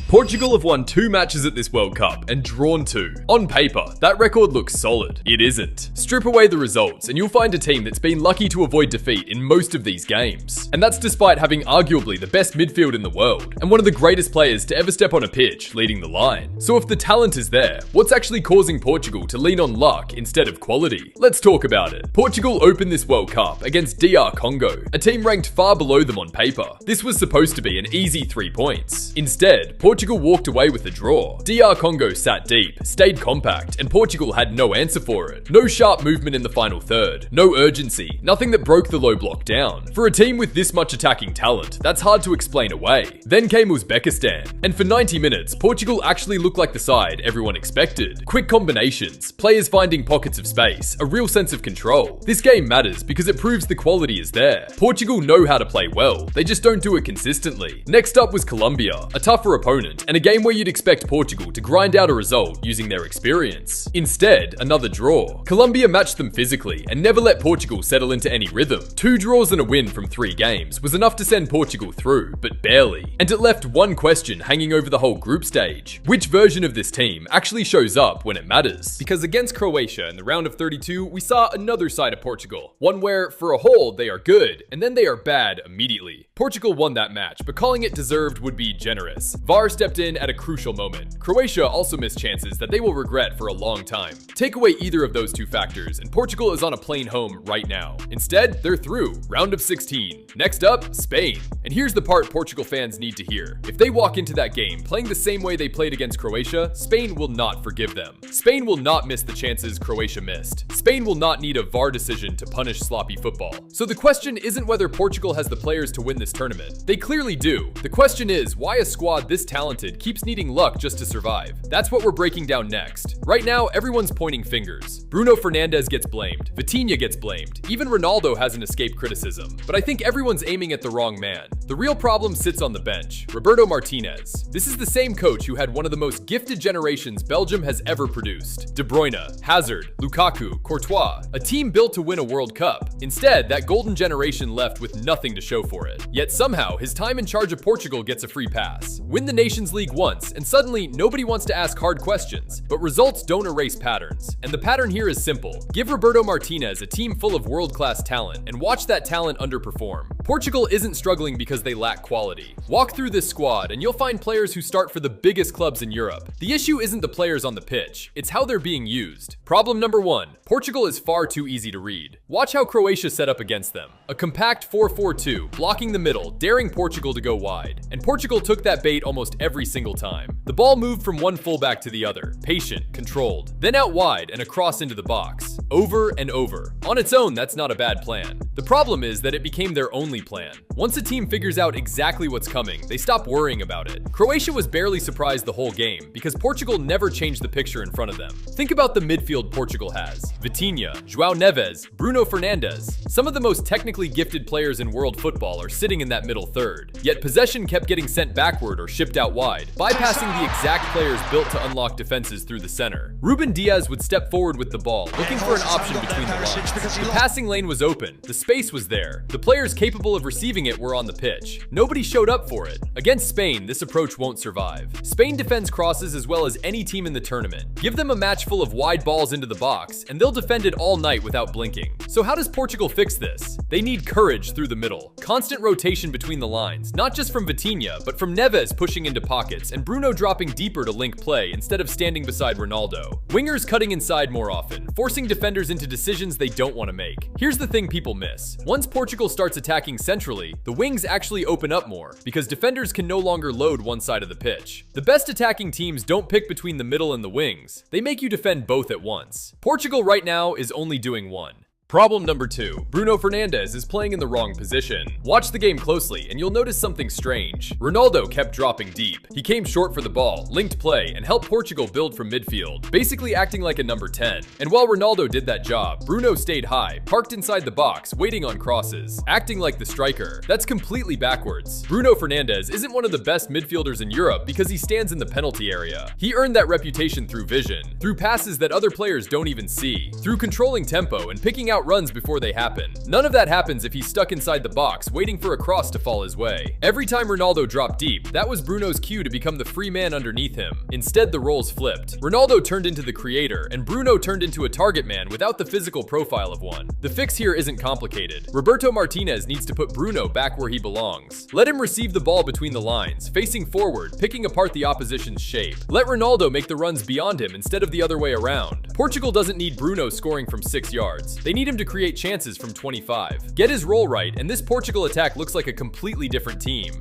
Portugal have won 2 matches at this World Cup and drawn 2. On paper, that record looks solid. It isn't. Strip away the results and you'll find a team that's been lucky to avoid defeat in most of these games. And that's despite having arguably the best midfield in the world and one of the greatest players to ever step on a pitch leading the line. So if the talent is there, what's actually causing Portugal to lean on luck instead of quality? Let's talk about it. Portugal opened this World Cup against DR Congo, a team ranked far below them on paper. This was supposed to be an easy 3 points. Instead, Portugal walked away with a draw. DR Congo sat deep, stayed compact, and Portugal had no answer for it. No sharp movement in the final third, no urgency, nothing that broke the low block down. For a team with this much attacking talent, that's hard to explain away. Then came Uzbekistan, and for 90 minutes, Portugal actually looked like the side everyone expected. Quick combinations, players finding pockets of space, a real sense of control. This game matters because it proves the quality is there. Portugal know how to play well, they just don't do it consistently. Next up was Colombia, a tougher opponent, and a game where you'd expect Portugal to grind out a result using their experience. Instead, another draw. Colombia matched them physically and never let Portugal settle into any rhythm. 2 draws and a win from 3 games was enough to send Portugal through, but barely. And it left one question hanging over the whole group stage. Which version of this team actually shows up when it matters? Because against Croatia in the round of 32, we saw another side of Portugal. One where, for a whole, they are good, and then they are bad immediately. Portugal won that match, but calling it deserved would be generous. VAR stepped in at a crucial moment. Croatia also missed chances that they will regret for a long time. Take away either of those 2 factors, and Portugal is on a plane home right now. Instead, they're through. Round of 16. Next up, Spain. And here's the part Portugal fans need to hear. If they walk into that game playing the same way they played against Croatia, Spain will not forgive them. Spain will not miss the chances Croatia missed. Spain will not need a VAR decision to punish sloppy football. So the question isn't whether Portugal has the players to win this tournament. They clearly do. The question is why a squad this talented keeps needing luck just to survive. That's what we're breaking down next. Right now, everyone's pointing fingers. Bruno Fernandes gets blamed. Vitinha gets blamed. Even Ronaldo hasn't escaped criticism. But I think everyone's aiming at the wrong man. The real problem sits on the bench. Roberto Martínez. This is the same coach who had one of the most gifted generations Belgium has ever produced. De Bruyne, Hazard, Lukaku, Courtois. A team built to win a World Cup. Instead, that golden generation left with nothing to show for it. Yet somehow, his time in charge of Portugal gets a free pass. Win the Nations League once, and suddenly nobody wants to ask hard questions. But results don't erase patterns. And the pattern here is simple. Give Roberto Martínez a team full of world-class talent, and watch that talent underperform. Portugal isn't struggling because they lack quality. Walk through this squad, and you'll find players who start for the biggest clubs in Europe. The issue isn't the players on the pitch, it's how they're being used. Problem number 1. Portugal is far too easy to read. Watch how Croatia set up against them. A compact 4-4-2, blocking the middle, daring Portugal to go wide. And Portugal took that bait almost every single time. The ball moved from one fullback to the other, patient, controlled, then out wide and across into the box. Over and over. On its own, that's not a bad plan. The problem is that it became their only plan. Once a team figures out exactly what's coming, they stop worrying about it. Croatia was barely surprised the whole game because Portugal never changed the picture in front of them. Think about the midfield Portugal has. Vitinha, João Neves, Bruno Fernandes. Some of the most technically gifted players in world football are sitting in that middle third. Yet possession kept getting sent backward or shipped out wide, bypassing the exact players built to unlock defenses through the center. Rúben Dias would step forward with the ball, looking for an option between the lines. The passing lane was open, the space was there, the players capable of receiving it were on the pitch. Nobody showed up for it. Against Spain, this approach won't survive. Spain defends crosses as well as any team in the tournament. Give them a match full of wide balls into the box, and they'll defend it all night without blinking. So how does Portugal fix this? They need courage through the middle. Constant rotation between the lines, not just from Vitinha, but from Neves pushing into pockets and Bruno dropping deeper to link play instead of standing beside Ronaldo. Wingers cutting inside more often, forcing defenders into decisions they don't want to make. Here's the thing people miss. Once Portugal starts attacking centrally, the wings actually open up more because defenders can no longer load one side of the pitch. The best attacking teams don't pick between the middle and the wings. They make you defend both at once. Portugal right now is only doing one. Problem number 2. Bruno Fernandes is playing in the wrong position. Watch the game closely and you'll notice something strange. Ronaldo kept dropping deep. He came short for the ball, linked play, and helped Portugal build from midfield, basically acting like a number 10. And while Ronaldo did that job, Bruno stayed high, parked inside the box, waiting on crosses, acting like the striker. That's completely backwards. Bruno Fernandes isn't one of the best midfielders in Europe because he stands in the penalty area. He earned that reputation through vision, through passes that other players don't even see, through controlling tempo and picking out out runs before they happen. None of that happens if he's stuck inside the box, waiting for a cross to fall his way. Every time Ronaldo dropped deep, that was Bruno's cue to become the free man underneath him. Instead, the roles flipped. Ronaldo turned into the creator, and Bruno turned into a target man without the physical profile of one. The fix here isn't complicated. Roberto Martínez needs to put Bruno back where he belongs. Let him receive the ball between the lines, facing forward, picking apart the opposition's shape. Let Ronaldo make the runs beyond him instead of the other way around. Portugal doesn't need Bruno scoring from 6 yards. They need him to create chances from 25. Get his role right, and this Portugal attack looks like a completely different team.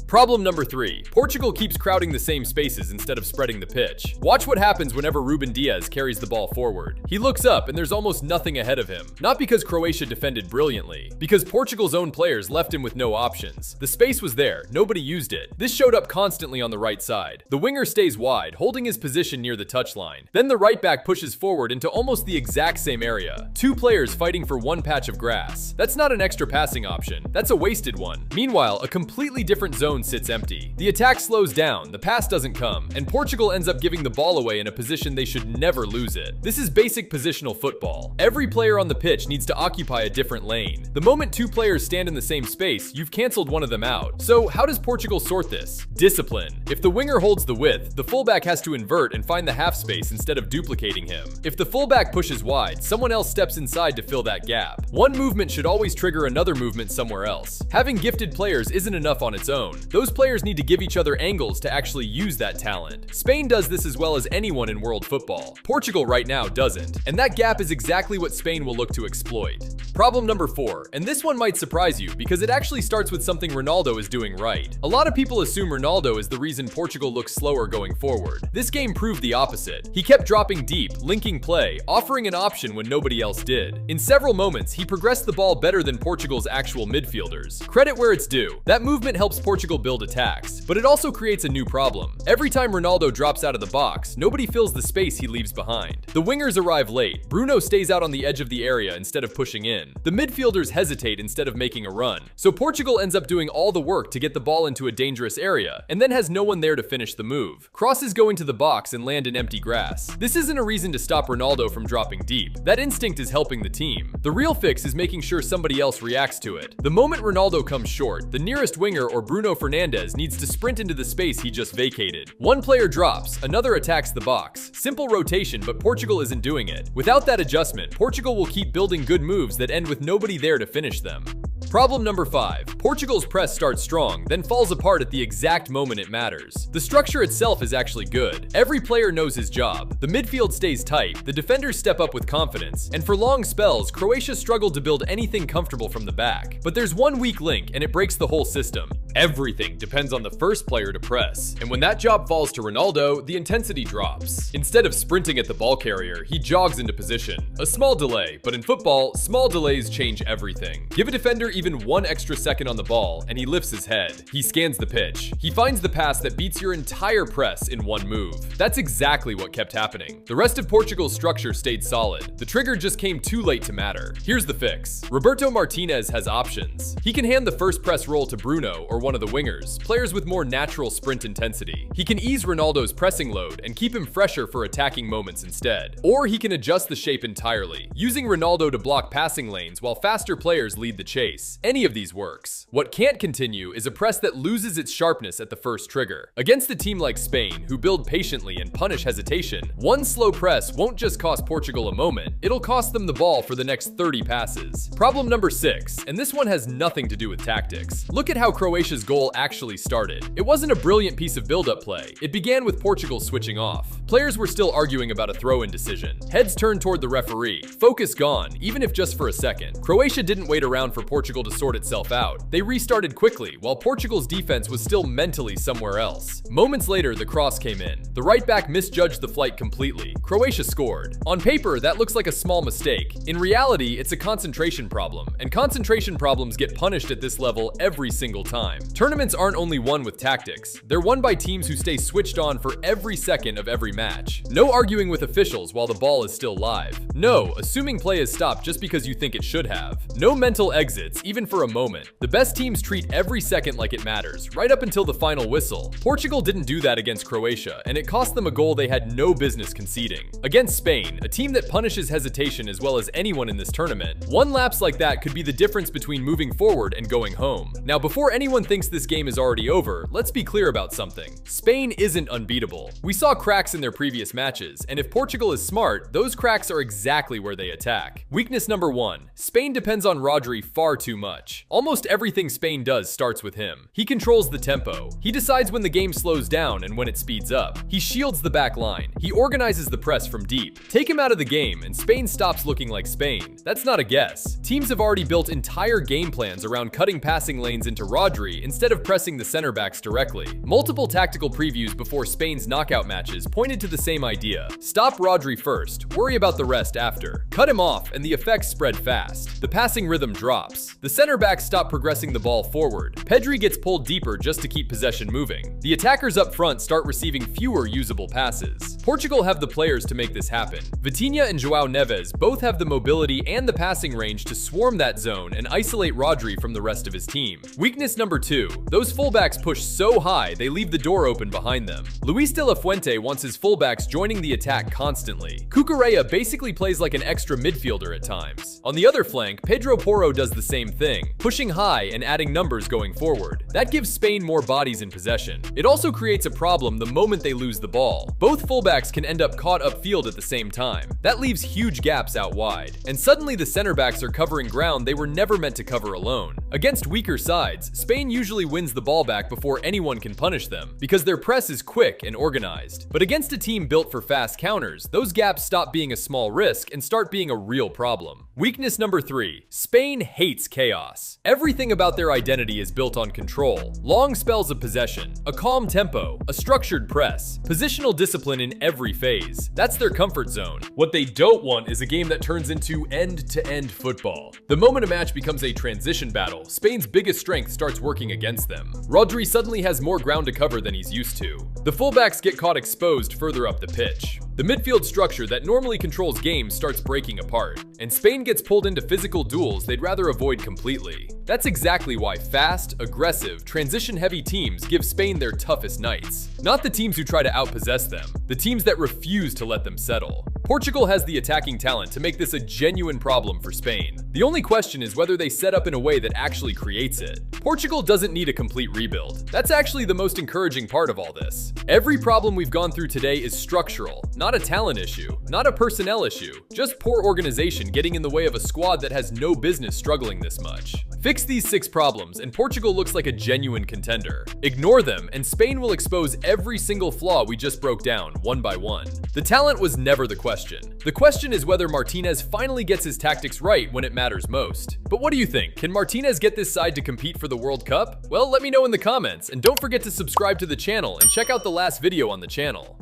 Problem number 3. Portugal keeps crowding the same spaces instead of spreading the pitch. Watch what happens whenever Rúben Dias carries the ball forward. He looks up and there's almost nothing ahead of him. Not because Croatia defended brilliantly, because Portugal's own players left him with no options. The space was there, nobody used it. This showed up constantly on the right side. The winger stays wide, holding his position near the touchline. Then the right back pushes forward into almost the exact same area. 2 players fighting for one patch of grass. That's not an extra passing option, that's a wasted one. Meanwhile, a completely different zone sits empty. The attack slows down, the pass doesn't come, and Portugal ends up giving the ball away in a position they should never lose it. This is basic positional football. Every player on the pitch needs to occupy a different lane. The moment 2 players stand in the same space, you've canceled one of them out. So how does Portugal sort this? Discipline. If the winger holds the width, the fullback has to invert and find the half space instead of duplicating him. If the fullback pushes wide, someone else steps inside to fill that gap. One movement should always trigger another movement somewhere else. Having gifted players isn't enough on its own. Those players need to give each other angles to actually use that talent. Spain does this as well as anyone in world football. Portugal right now doesn't, and that gap is exactly what Spain will look to exploit. Problem number 4, and this one might surprise you because it actually starts with something Ronaldo is doing right. A lot of people assume Ronaldo is the reason Portugal looks slower going forward. This game proved the opposite. He kept dropping deep, linking play, offering an option when nobody else did. In several moments, he progressed the ball better than Portugal's actual midfielders. Credit where it's due. That movement helps Portugal build attacks, but it also creates a new problem. Every time Ronaldo drops out of the box, nobody fills the space he leaves behind. The wingers arrive late. Bruno stays out on the edge of the area instead of pushing in. The midfielders hesitate instead of making a run. So Portugal ends up doing all the work to get the ball into a dangerous area, and then has no one there to finish the move. Crosses go into the box and land in empty grass. This isn't a reason to stop Ronaldo from dropping deep. That instinct is helping the team. The real fix is making sure somebody else reacts to it. The moment Ronaldo comes short, the nearest winger or Bruno Fernandes needs to sprint into the space he just vacated. One player drops, another attacks the box. Simple rotation, but Portugal isn't doing it. Without that adjustment, Portugal will keep building good moves that end with nobody there to finish them. Problem number 5. Portugal's press starts strong, then falls apart at the exact moment it matters. The structure itself is actually good. Every player knows his job. The midfield stays tight, the defenders step up with confidence, and for long spells, Croatia struggled to build anything comfortable from the back. But there's one weak link, and it breaks the whole system. Everything depends on the first player to press, and when that job falls to Ronaldo, the intensity drops. Instead of sprinting at the ball carrier, he jogs into position. A small delay, but in football, small delays change everything. Give a defender even 1 extra second on the ball, and he lifts his head. He scans the pitch. He finds the pass that beats your entire press in one move. That's exactly what kept happening. The rest of Portugal's structure stayed solid. The trigger just came too late to matter. Here's the fix. Roberto Martínez has options. He can hand the first press roll to Bruno or one of the wingers, players with more natural sprint intensity. He can ease Ronaldo's pressing load and keep him fresher for attacking moments instead. Or he can adjust the shape entirely, using Ronaldo to block passing lanes while faster players lead the chase. Any of these works. What can't continue is a press that loses its sharpness at the first trigger. Against a team like Spain, who build patiently and punish hesitation, one slow press won't just cost Portugal a moment, it'll cost them the ball for the next 30 passes. Problem number 6, and this one has nothing to do with tactics. Look at how Croatia's goal actually started. It wasn't a brilliant piece of build-up play. It began with Portugal switching off. Players were still arguing about a throw-in decision. Heads turned toward the referee. Focus gone, even if just for a second. Croatia didn't wait around for Portugal to sort itself out. They restarted quickly, while Portugal's defense was still mentally somewhere else. Moments later, the cross came in. The right back misjudged the flight completely. Croatia scored. On paper, that looks like a small mistake. In reality, it's a concentration problem, and concentration problems get punished at this level every single time. Tournaments aren't only won with tactics. They're won by teams who stay switched on for every second of every match. No arguing with officials while the ball is still live. No assuming play is stopped just because you think it should have. No mental exits, even for a moment. The best teams treat every second like it matters, right up until the final whistle. Portugal didn't do that against Croatia, and it cost them a goal they had no business conceding. Against Spain, a team that punishes hesitation as well as anyone in this tournament, one lapse like that could be the difference between moving forward and going home. Now, before anyone thinks this game is already over, let's be clear about something. Spain isn't unbeatable. We saw cracks in their previous matches, and if Portugal is smart, those cracks are exactly where they attack. Weakness number 1. Spain depends on Rodri far too much. Almost everything Spain does starts with him. He controls the tempo. He decides when the game slows down and when it speeds up. He shields the back line. He organizes the press from deep. Take him out of the game, and Spain stops looking like Spain. That's not a guess. Teams have already built entire game plans around cutting passing lanes into Rodri instead of pressing the center backs directly. Multiple tactical previews before Spain's knockout matches pointed to the same idea. Stop Rodri first, worry about the rest after. Cut him off, and the effects spread fast. The passing rhythm drops. The center backs stop progressing the ball forward. Pedri gets pulled deeper just to keep possession moving. The attackers up front start receiving fewer usable passes. Portugal have the players to make this happen. Vitinha and João Neves both have the mobility and the passing range to swarm that zone and isolate Rodri from the rest of his team. Weakness number 2. Those fullbacks push so high they leave the door open behind them. Luis de la Fuente wants his fullbacks joining the attack constantly. Cucurella basically plays like an extra midfielder at times. On the other flank, Pedro Porro does the same thing, pushing high and adding numbers going forward. That gives Spain more bodies in possession. It also creates a problem the moment they lose the ball. Both fullbacks can end up caught upfield at the same time. That leaves huge gaps out wide. And suddenly the center backs are covering ground they were never meant to cover alone. Against weaker sides, Spain usually wins the ball back before anyone can punish them, because their press is quick and organized. But against a team built for fast counters, those gaps stop being a small risk and start being a real problem. Weakness number 3. Spain hates chaos. Everything about their identity is built on control, long spells of possession, a calm tempo, a structured press, positional discipline in every phase. That's their comfort zone. What they don't want is a game that turns into end-to-end football. The moment a match becomes a transition battle, Spain's biggest strength starts working against them. Rodri suddenly has more ground to cover than he's used to. The fullbacks get caught exposed further up the pitch. The midfield structure that normally controls games starts breaking apart, and Spain gets pulled into physical duels they'd rather avoid completely. That's exactly why fast, aggressive, transition-heavy teams give Spain their toughest nights. Not the teams who try to outpossess them, the teams that refuse to let them settle. Portugal has the attacking talent to make this a genuine problem for Spain. The only question is whether they set up in a way that actually creates it. Portugal doesn't need a complete rebuild. That's actually the most encouraging part of all this. Every problem we've gone through today is structural, not a talent issue, not a personnel issue, just poor organization getting in the way of a squad that has no business struggling this much. Fix these 6 problems and Portugal looks like a genuine contender. Ignore them and Spain will expose every single flaw we just broke down one by one. The talent was never the question. The question is whether Martinez finally gets his tactics right when it matters most. But what do you think? Can Martinez get this side to compete for the World Cup? Well, let me know in the comments, and don't forget to subscribe to the channel and check out the last video on the channel.